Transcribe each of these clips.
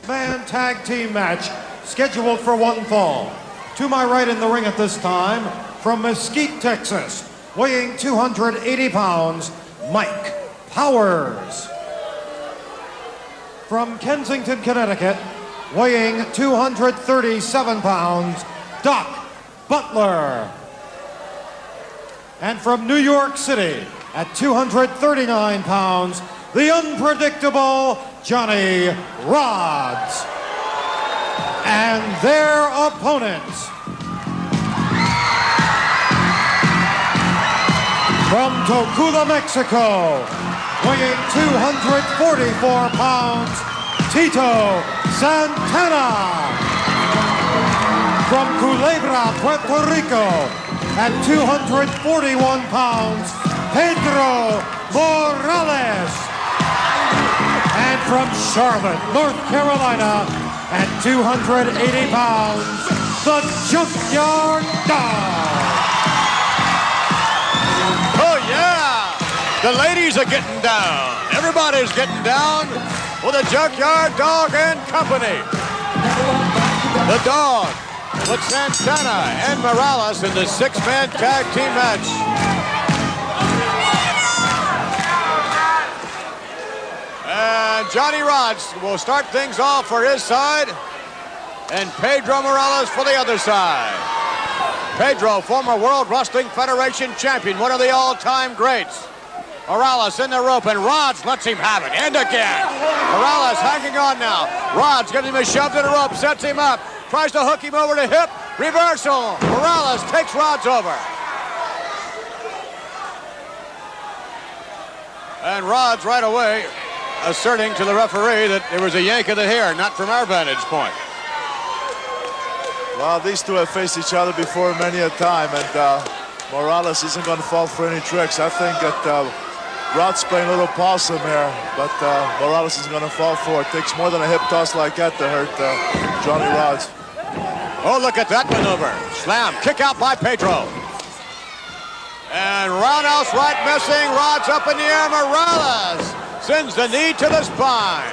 six-man tag team match scheduled for one fall. To my right in the ring at this time, from Mesquite, Texas, weighing 280 pounds, Mike Powers. From Kensington, Connecticut, weighing 237 pounds, Doc Butler. And from New York City, at 239 pounds, the unpredictable Johnny Rodz. And their opponents, from Tocula, Mexico, weighing 244 pounds, Tito Santana. From Culebra, Puerto Rico, at 241 pounds, Pedro Morales. And from Charlotte, North Carolina, at 280 pounds, the Junkyard Dog. Oh, yeah! The ladies are getting down. Everybody's getting down with the Junkyard Dog and Company. The Dog with Santana and Morales in the six-man tag team match. And Johnny Rodz will start things off for his side, and Pedro Morales for the other side. Pedro, former World Wrestling Federation champion, one of the all-time greats. Morales in the rope, and Rodz lets him have it. And again. Morales hanging on now. Rodz gives him a shove to the rope, sets him up, tries to hook him over the hip. Reversal. Morales takes Rodz over. And Rodz right away asserting to the referee that there was a yank of the hair, not from our vantage point. Well, these two have faced each other before many a time, and Morales isn't going to fall for any tricks. I think that Rodz playing a little possum here, but Morales isn't going to fall for it. Takes more than a hip toss like that to hurt Johnny Rodz. Oh, look at that maneuver. Slam, kick out by Pedro. And roundhouse right missing. Rodz up in the air. Morales sends the knee to the spine.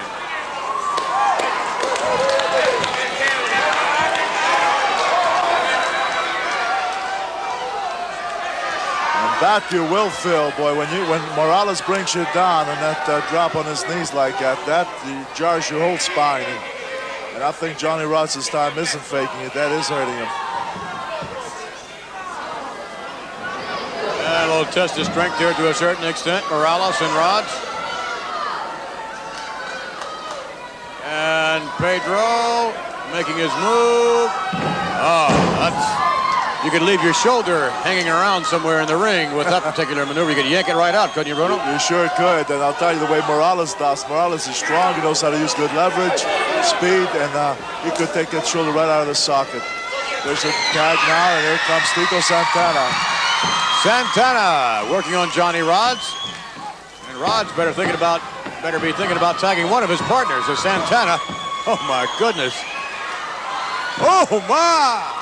That you will feel, boy, when Morales brings you down and that drop on his knees like that jars your whole spine. And I think Johnny Rodz this time isn't faking it. That is hurting him. And a little test of strength here to a certain extent, Morales and Rodz. And Pedro making his move. Oh, that's... You could leave your shoulder hanging around somewhere in the ring with that particular maneuver. You could yank it right out, couldn't you, Bruno? You sure could, and I'll tell you the way Morales does. Morales is strong, he knows how to use good leverage, speed, and he could take that shoulder right out of the socket. There's a tag now, and here comes Tito Santana. Santana working on Johnny Rodz. And Rodz better be thinking about tagging one of his partners, as Santana. Oh, my goodness. Oh, my!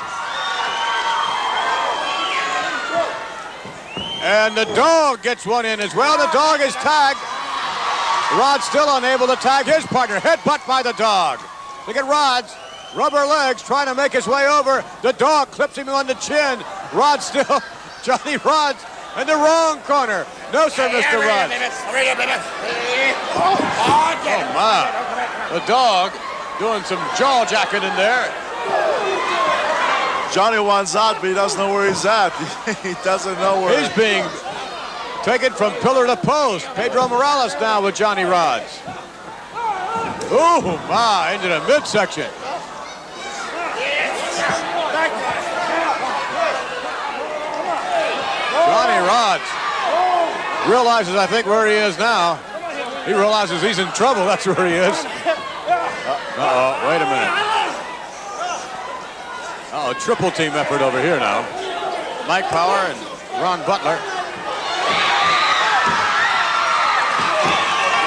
And the Dog gets one in as well. The Dog is tagged. Rodz still unable to tag his partner. Headbutt by the Dog. Look at Rodz. Rubber legs trying to make his way over. The Dog clips him on the chin. Rodz still. Johnny Rodz in the wrong corner. No, sir, Mr. Rodz. Oh, my. The Dog doing some jaw jacking in there. Johnny wants out, but he doesn't know where he's at. He doesn't know where. He's being taken from pillar to post. Pedro Morales now with Johnny Rodz. Oh, my, into the midsection. Johnny Rodz realizes, I think, where he is now. He realizes he's in trouble. That's where he is. Uh-oh, wait a minute. Oh, a triple team effort over here now. Mike Power and Ron Butler.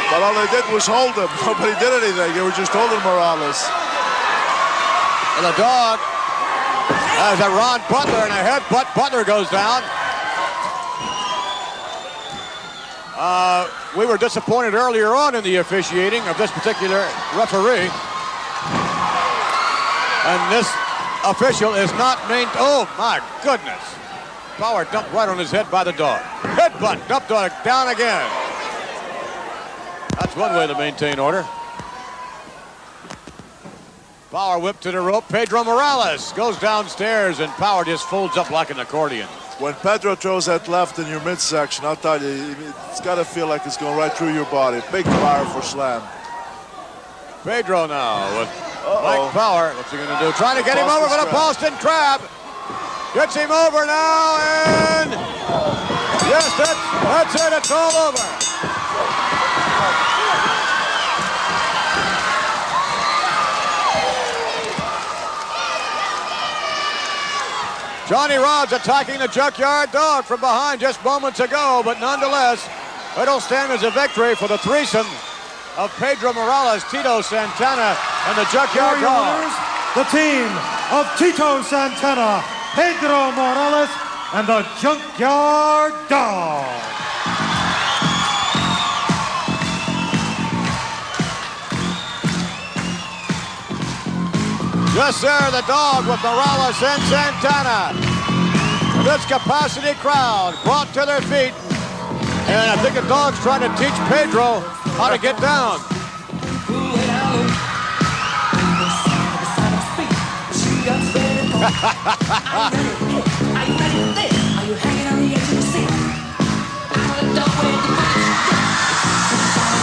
But all they did was hold him. Nobody did anything. They were just holding Morales. And the Dog has a Ron Butler and a headbutt. Butler goes down. We were disappointed earlier on in the officiating of this particular referee. And this official is not oh my goodness. Power dumped right on his head by the dog. Headbutt, dumped on it, down again. That's one way to maintain order. Power whip to the rope. Pedro Morales goes downstairs, and Power just folds up like an accordion. When Pedro throws that left in your midsection, I'll tell you, it's got to feel like it's going right through your body. Big powerful slam. Pedro now with Mike Power. What's he going to do? Trying to get him over with a Boston Crab. Gets him over now, and yes, that's it. It's all over. Johnny Rodz attacking the Junkyard Dog from behind just moments ago, but nonetheless, it'll stand as a victory for the threesome of Pedro Morales, Tito Santana, and the Junkyard Dog. The team of Tito Santana, Pedro Morales, and the Junkyard Dog. Yes, sir, the Dog with Morales and Santana. This capacity crowd brought to their feet. And I think the Dog's trying to teach Pedro how to get down.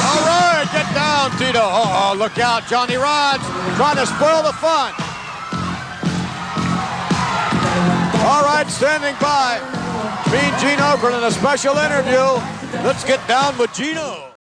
All right, get down, Tito. Oh, look out, Johnny Rodz trying to spoil the fun. All right, standing by, Mean Gene Okerlund in a special interview. Let's get down with Gino.